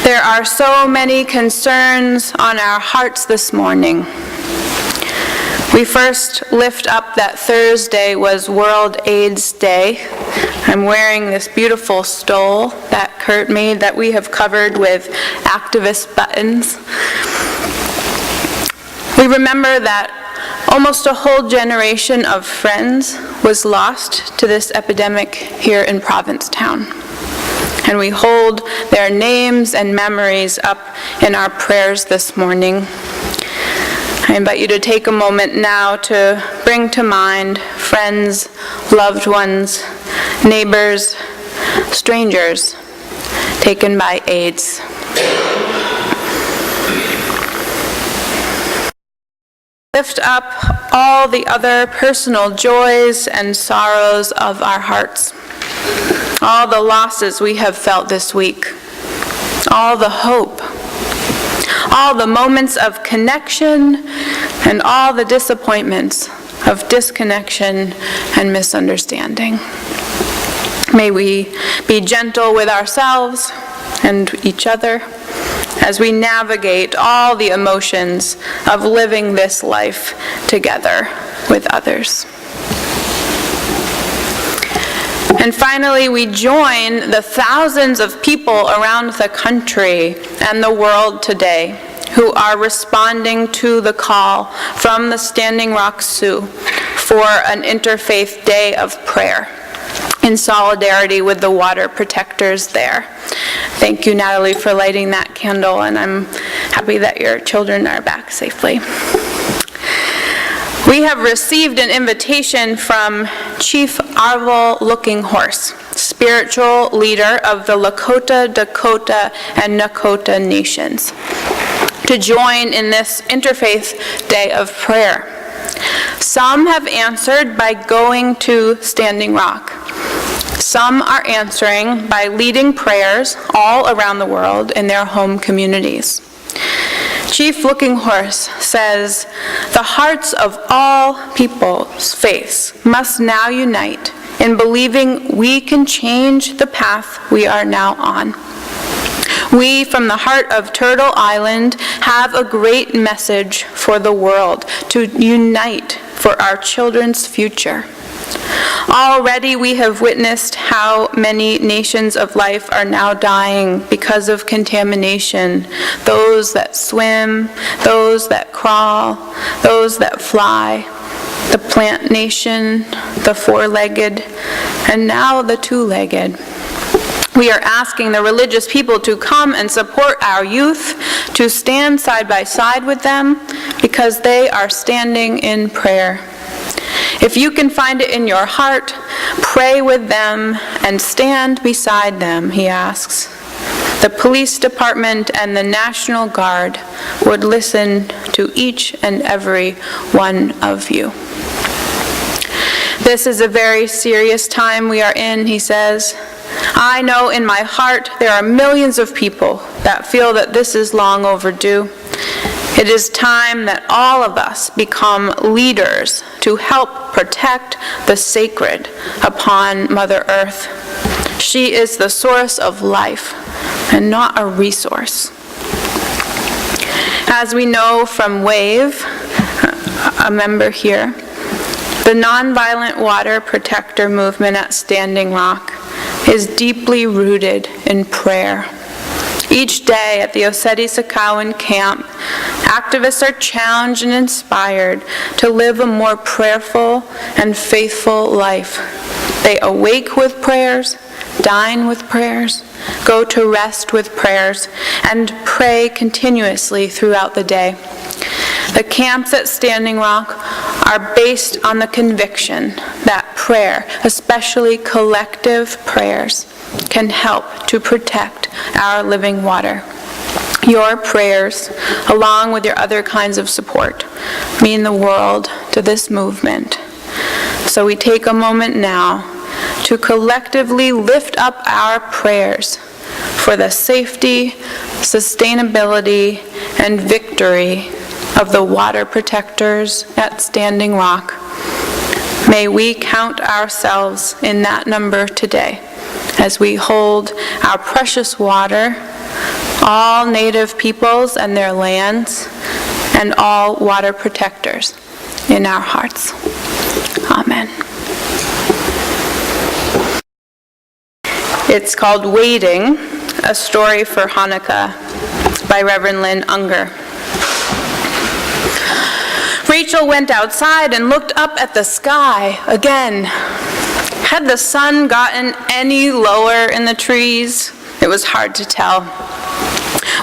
There are so many concerns on our hearts this morning. We first lift up that Thursday was World AIDS Day. I'm wearing this beautiful stole that Kurt made that we have covered with activist buttons. We remember that almost a whole generation of friends was lost to this epidemic here in Provincetown. And we hold their names and memories up in our prayers this morning. I invite you to take a moment now to bring to mind friends, loved ones, neighbors, strangers taken by AIDS. Lift up all the other personal joys and sorrows of our hearts, all the losses we have felt this week, all the hope, all the moments of connection, and all the disappointments of disconnection and misunderstanding. May we be gentle with ourselves and each other as we navigate all the emotions of living this life together with others. And finally, we join the thousands of people around the country and the world today who are responding to the call from the Standing Rock Sioux for an interfaith day of prayer in solidarity with the water protectors there. Thank you, Natalie, for lighting that candle, and I'm happy that your children are back safely. We have received an invitation from Chief Arvel Looking Horse, spiritual leader of the Lakota, Dakota, and Nakota nations, to join in this interfaith day of prayer. Some have answered by going to Standing Rock. Some are answering by leading prayers all around the world in their home communities. Chief Looking Horse says, "The hearts of all people's faiths must now unite in believing we can change the path we are now on. We from the heart of Turtle Island have a great message for the world to unite for our children's future. Already we have witnessed how many nations of life are now dying because of contamination. Those that swim, those that crawl, those that fly, the plant nation, the four-legged, and now the two-legged. We are asking the religious people to come and support our youth, to stand side by side with them, because they are standing in prayer. If you can find it in your heart, pray with them and stand beside them," he asks. The police department and the National Guard would listen to each and every one of you. This is a very serious time we are in, he says. I know in my heart there are millions of people that feel that this is long overdue. It is time that all of us become leaders to help protect the sacred upon Mother Earth. She is the source of life and not a resource. As we know from WAVE, a member here, the nonviolent water protector movement at Standing Rock is deeply rooted in prayer. Each day at the Oseti-Sakowin camp, activists are challenged and inspired to live a more prayerful and faithful life. They awake with prayers, dine with prayers, go to rest with prayers, and pray continuously throughout the day. The camps at Standing Rock are based on the conviction that prayer, especially collective prayers, can help to protect our living water. Your prayers, along with your other kinds of support, mean the world to this movement. So we take a moment now to collectively lift up our prayers for the safety, sustainability, and victory of the water protectors at Standing Rock. May we count ourselves in that number today as we hold our precious water all native peoples and their lands, and all water protectors in our hearts. Amen. It's called Waiting, a Story for Hanukkah by Reverend Lynn Unger. Rachel went outside and looked up at the sky again. Had the sun gotten any lower in the trees? It was hard to tell.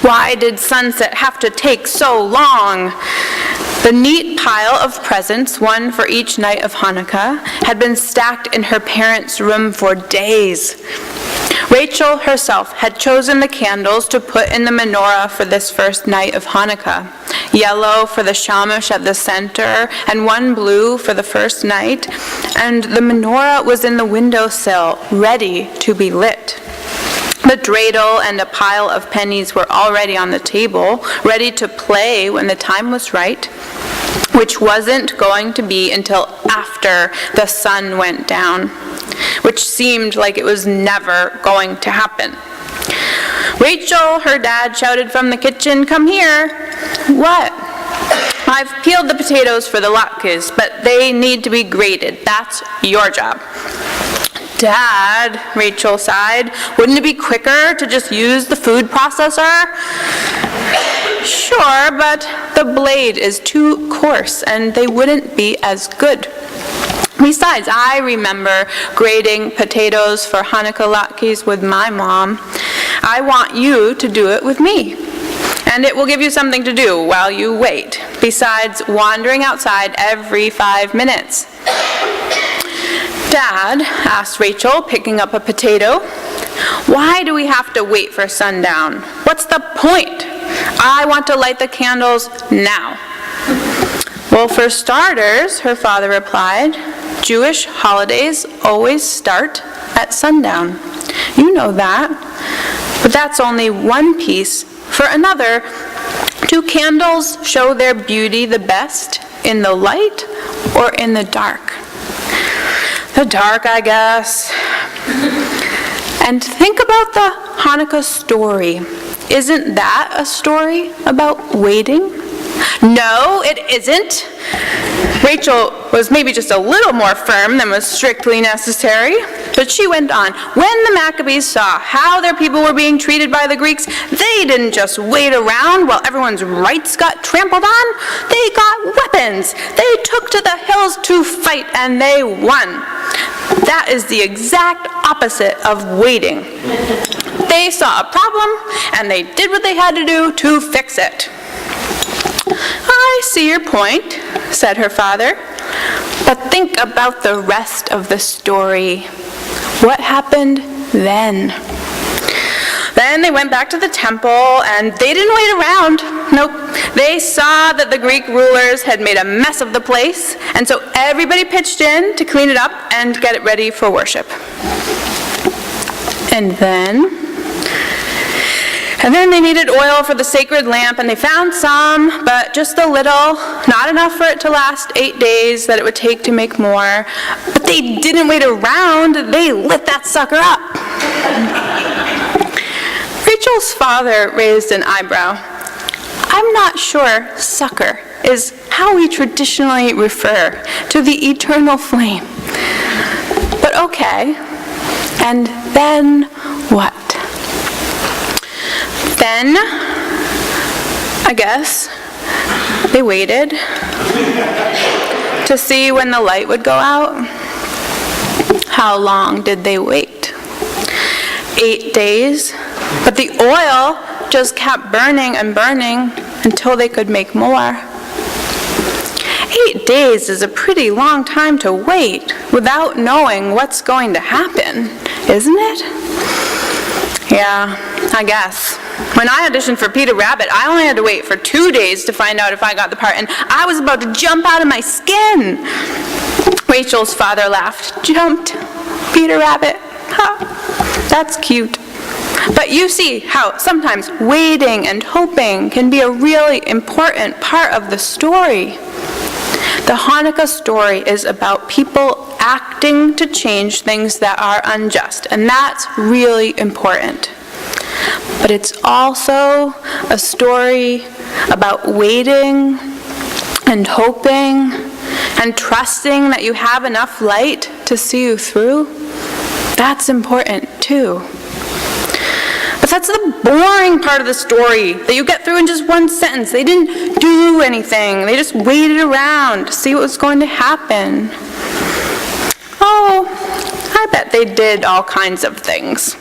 Why did sunset have to take so long? The neat pile of presents, one for each night of Hanukkah, had been stacked in her parents' room for days. Rachel herself had chosen the candles to put in the menorah for this first night of Hanukkah. Yellow for the shamash at the center, and one blue for the first night, and the menorah was in the windowsill, ready to be lit. The dreidel and a pile of pennies were already on the table, ready to play when the time was right, which wasn't going to be until after the sun went down, which seemed like it was never going to happen. "Rachel," her dad shouted from the kitchen, "come here." "What?" "I've peeled the potatoes for the latkes, but they need to be grated. That's your job." "Dad," Rachel sighed, "wouldn't it be quicker to just use the food processor?" "Sure, but the blade is too coarse and they wouldn't be as good. Besides, I remember grating potatoes for Hanukkah latkes with my mom. I want you to do it with me. And it will give you something to do while you wait, besides wandering outside every 5 minutes. "Dad," asked Rachel, picking up a potato, "why do we have to wait for sundown? What's the point? I want to light the candles now." "Well, for starters," her father replied, "Jewish holidays always start at sundown. You know that. But that's only one piece. For another, do candles show their beauty the best in the light or in the dark?" "The dark, I guess." "And think about the Hanukkah story. Isn't that a story about waiting?" "No, it isn't." Rachel was maybe just a little more firm than was strictly necessary, but she went on. "When the Maccabees saw how their people were being treated by the Greeks, they didn't just wait around while everyone's rights got trampled on. They got weapons. They took to the hills to fight, and they won. That is the exact opposite of waiting. They saw a problem, and they did what they had to do to fix it." "I see your point," said her father. "But think about the rest of the story. What happened then?" "Then they went back to the temple, and they didn't wait around. Nope. They saw that the Greek rulers had made a mess of the place, and so everybody pitched in to clean it up and get it ready for worship. And then they needed oil for the sacred lamp, and they found some, but just a little, not enough for it to last 8 days that it would take to make more. But they didn't wait around. They lit that sucker up." Rachel's father raised an eyebrow. "I'm not sure 'sucker' is how we traditionally refer to the eternal flame. But okay, and then what?" "Then, I guess, they waited to see when the light would go out." How long did they wait? 8 days, but the oil just kept burning and burning until they could make more. 8 days is a pretty long time to wait without knowing what's going to happen, isn't it? Yeah, I guess. When I auditioned for Peter Rabbit, I only had to wait for 2 days to find out if I got the part, and I was about to jump out of my skin. Rachel's father laughed. "Jumped, Peter Rabbit? Ha, that's cute." But you see how sometimes waiting and hoping can be a really important part of the story. The Hanukkah story is about people acting to change things that are unjust, and that's really important. but it's also a story about waiting and hoping and trusting that you have enough light to see you through. That's important too. But that's the boring part of the story that you get through in just one sentence. They didn't do anything. They just waited around to see what was going to happen. Oh, I bet they did all kinds of things.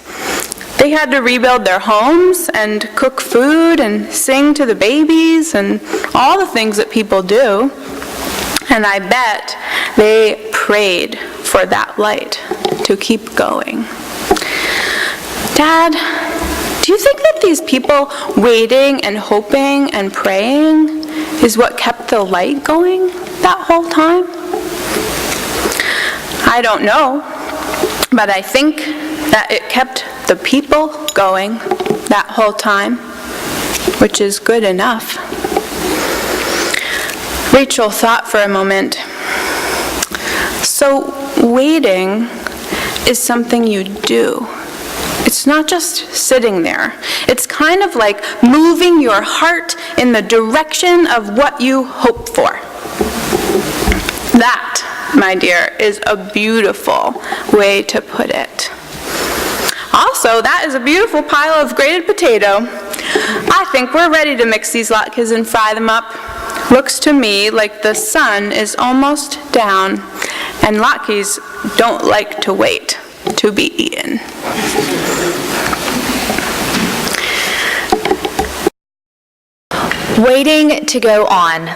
They had to rebuild their homes and cook food and sing to the babies and all the things that people do. And I bet they prayed for that light to keep going. Dad, do you think that these people waiting and hoping and praying is what kept the light going that whole time? I don't know, but I think that it kept the people going that whole time, which is good enough. Rachel thought for a moment. So waiting is something you do. It's not just sitting there. It's kind of like moving your heart in the direction of what you hope for. That, my dear, is a beautiful way to put it. Also, that is a beautiful pile of grated potato. I think we're ready to mix these latkes and fry them up. Looks to me like the sun is almost down, and latkes don't like to wait to be eaten. Waiting to go on.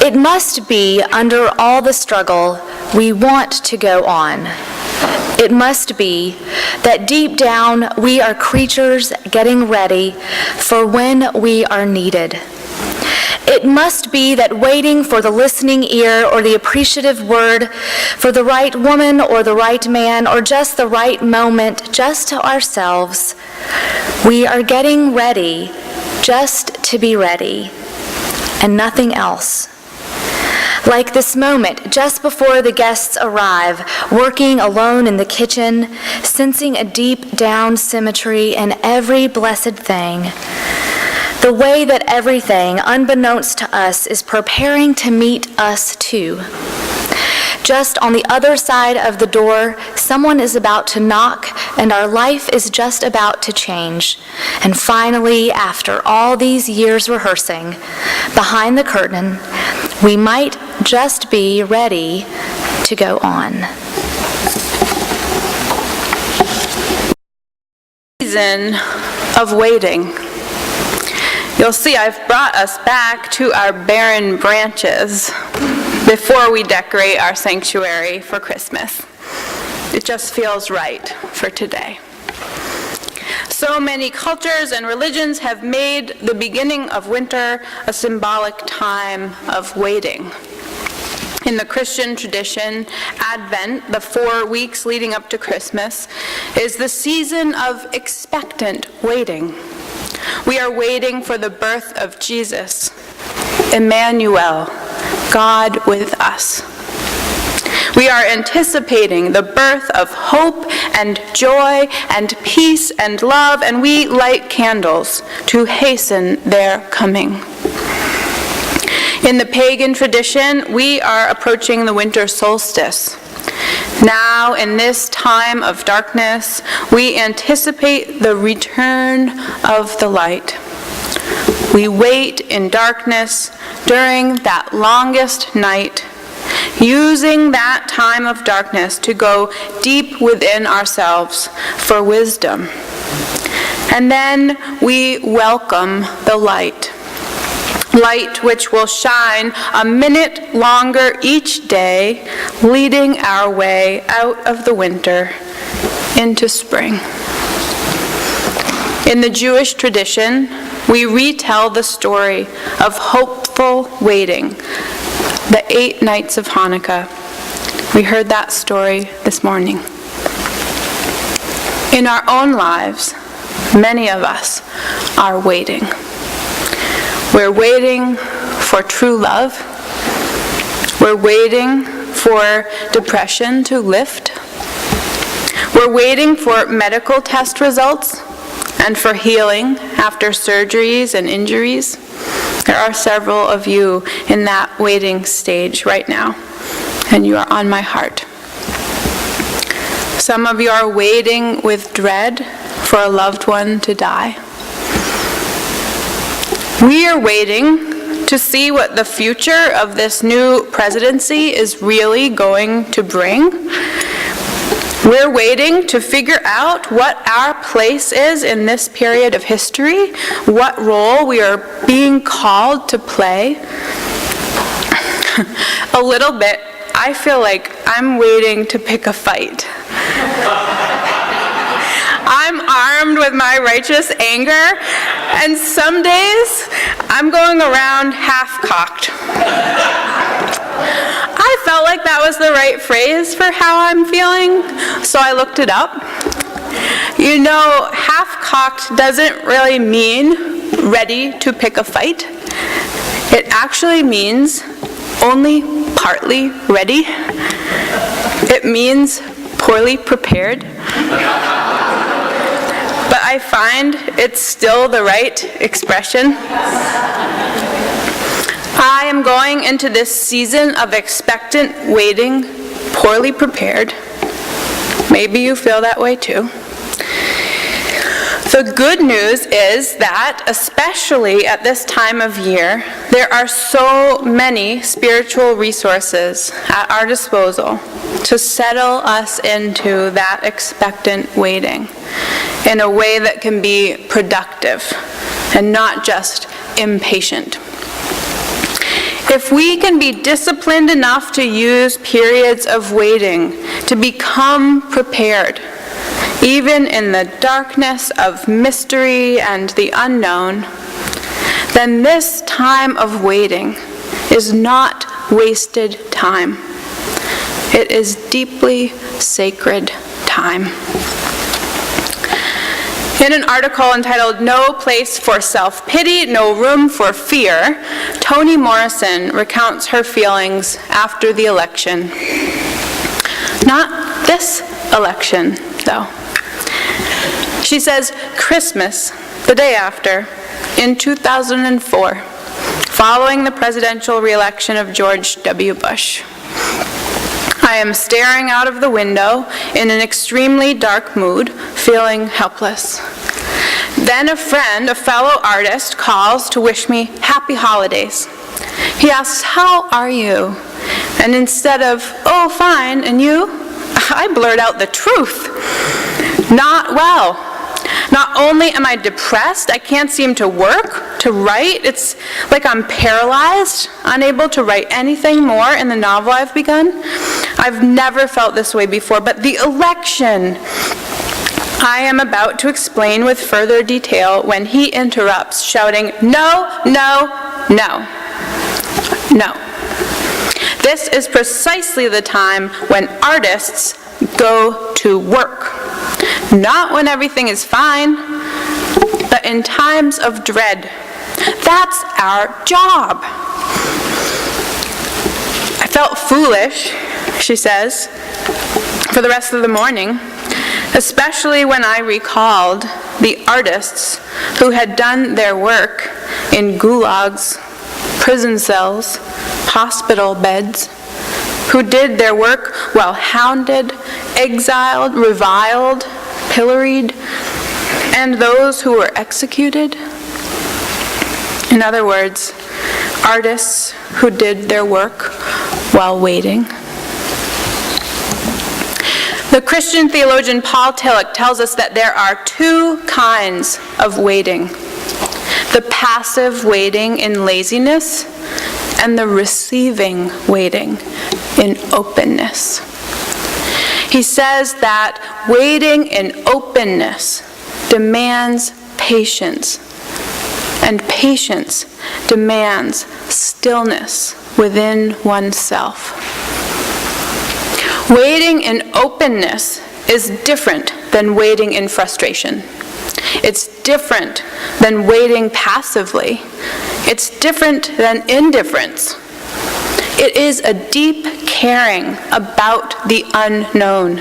It must be under all the struggle we want to go on. It must be that deep down we are creatures getting ready for when we are needed. It must be that waiting for the listening ear or the appreciative word, for the right woman or the right man or just the right moment, just to ourselves, we are getting ready just to be ready and nothing else. Like this moment, just before the guests arrive, working alone in the kitchen, sensing a deep down symmetry in every blessed thing. The way that everything, unbeknownst to us, is preparing to meet us too. Just on the other side of the door, someone is about to knock, and our life is just about to change. And finally, after all these years rehearsing, behind the curtain, we might just be ready to go on. Season of waiting. You'll see I've brought us back to our barren branches before we decorate our sanctuary for Christmas. It just feels right for today. So many cultures and religions have made the beginning of winter a symbolic time of waiting. In the Christian tradition, Advent, the 4 weeks leading up to Christmas, is the season of expectant waiting. We are waiting for the birth of Jesus, Emmanuel, God with us. We are anticipating the birth of hope and joy and peace and love, and we light candles to hasten their coming. In the pagan tradition, we are approaching the winter solstice. Now, in this time of darkness, we anticipate the return of the light. We wait in darkness during that longest night, using that time of darkness to go deep within ourselves for wisdom. And then we welcome the light. Light which will shine a minute longer each day, leading our way out of the winter into spring. In the Jewish tradition, we retell the story of hopeful waiting, the 8 nights of Hanukkah. We heard that story this morning. In our own lives, many of us are waiting. We're waiting for true love. We're waiting for depression to lift. We're waiting for medical test results and for healing after surgeries and injuries. There are several of you in that waiting stage right now, and you are on my heart. Some of you are waiting with dread for a loved one to die. We are waiting to see what the future of this new presidency is really going to bring. We're waiting to figure out what our place is in this period of history, what role we are being called to play. A little bit, I feel like I'm waiting to pick a fight. I'm armed with my righteous anger, and some days I'm going around half-cocked. I felt like that was the right phrase for how I'm feeling, so I looked it up. You know, half-cocked doesn't really mean ready to pick a fight. It actually means only partly ready. It means poorly prepared. But I find it's still the right expression. I am going into this season of expectant waiting, poorly prepared. Maybe you feel that way too. The good news is that, especially at this time of year, there are so many spiritual resources at our disposal to settle us into that expectant waiting in a way that can be productive and not just impatient. If we can be disciplined enough to use periods of waiting to become prepared, even in the darkness of mystery and the unknown, then this time of waiting is not wasted time. It is deeply sacred time. In an article entitled "No Place for Self-Pity, No Room for Fear," Toni Morrison recounts her feelings after the election. Not this election, though. She says, Christmas, the day after, in 2004, following the presidential re-election of George W. Bush, I am staring out of the window in an extremely dark mood, feeling helpless. Then a friend, a fellow artist, calls to wish me happy holidays. He asks, "How are you?" And instead of, "Oh, fine, and you?" I blurt out the truth. Not well. Not only am I depressed, I can't seem to work, to write. It's like I'm paralyzed, unable to write anything more in the novel I've begun. I've never felt this way before, but the election, I am about to explain with further detail when he interrupts, shouting, "No, no, no, no." This is precisely the time when artists go to work. Not when everything is fine, but in times of dread. That's our job. I felt foolish, she says, for the rest of the morning, especially when I recalled the artists who had done their work in gulags, prison cells, hospital beds, who did their work while hounded, exiled, reviled, pilloried, and those who were executed. In other words, artists who did their work while waiting. The Christian theologian Paul Tillich tells us that there are two kinds of waiting: the passive waiting in laziness and the receiving waiting in openness. He says that waiting in openness demands patience, and patience demands stillness within oneself. Waiting in openness is different than waiting in frustration. It's different than waiting passively. It's different than indifference. It is a deep caring about the unknown,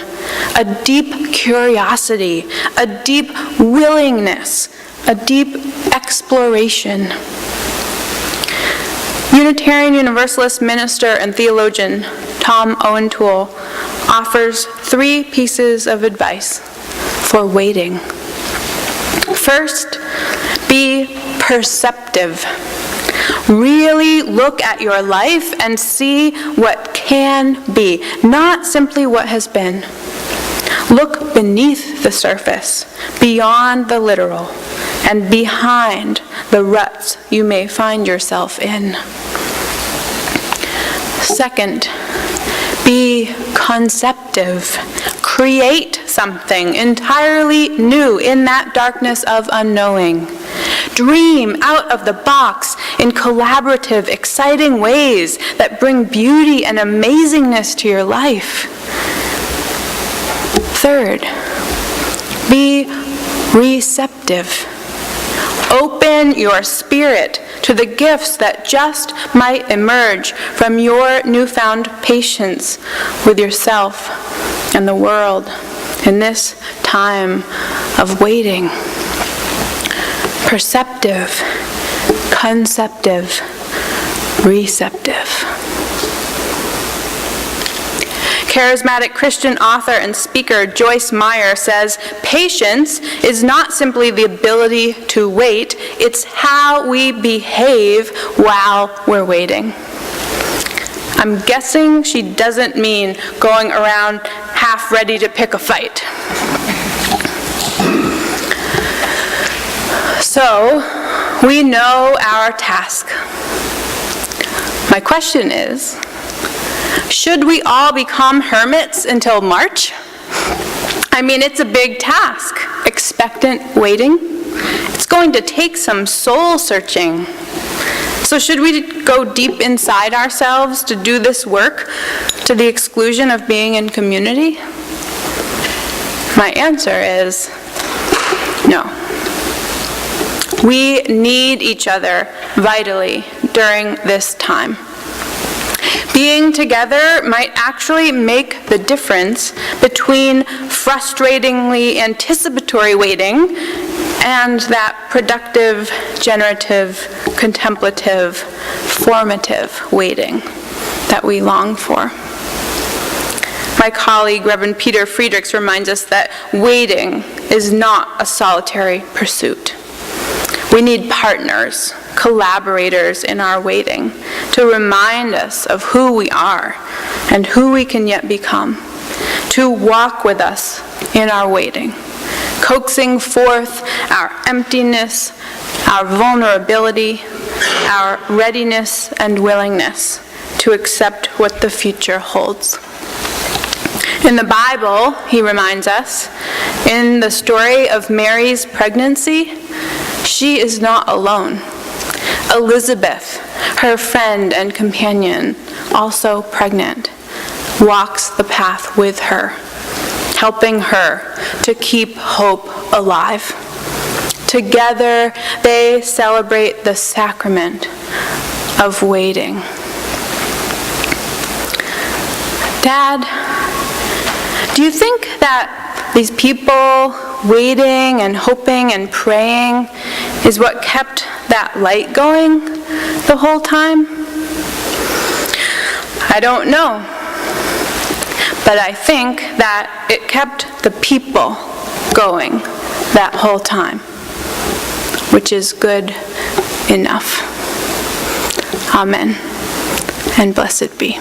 a deep curiosity, a deep willingness, a deep exploration. Unitarian Universalist minister and theologian Tom Owen Toole offers 3 pieces of advice for waiting. First, be perceptive. Really look at your life and see what can be, not simply what has been. Look beneath the surface, beyond the literal, and behind the ruts you may find yourself in. Second, be conceptive. Create something entirely new in that darkness of unknowing. Dream out of the box in collaborative, exciting ways that bring beauty and amazingness to your life. Third, be receptive. Open your spirit to the gifts that just might emerge from your newfound patience with yourself and the world in this time of waiting. Perceptive, conceptive, receptive. Charismatic Christian author and speaker Joyce Meyer says, patience is not simply the ability to wait, it's how we behave while we're waiting. I'm guessing she doesn't mean going around half ready to pick a fight. So, we know our task. My question is, should we all become hermits until March? I mean, it's a big task. Expectant waiting. It's going to take some soul searching. So should we go deep inside ourselves to do this work to the exclusion of being in community? My answer is no. We need each other vitally during this time. Being together might actually make the difference between frustratingly anticipatory waiting and that productive, generative, contemplative, formative waiting that we long for. My colleague, Reverend Peter Friedrichs, reminds us that waiting is not a solitary pursuit. We need partners, collaborators in our waiting to remind us of who we are and who we can yet become, to walk with us in our waiting, coaxing forth our emptiness, our vulnerability, our readiness and willingness to accept what the future holds. In the Bible, he reminds us, in the story of Mary's pregnancy, she is not alone. Elizabeth, her friend and companion, also pregnant, walks the path with her, helping her to keep hope alive. Together, they celebrate the sacrament of waiting. Dad, do you think that these people waiting and hoping and praying is what kept that light going the whole time? I don't know. But I think that it kept the people going that whole time, which is good enough. Amen. And blessed be.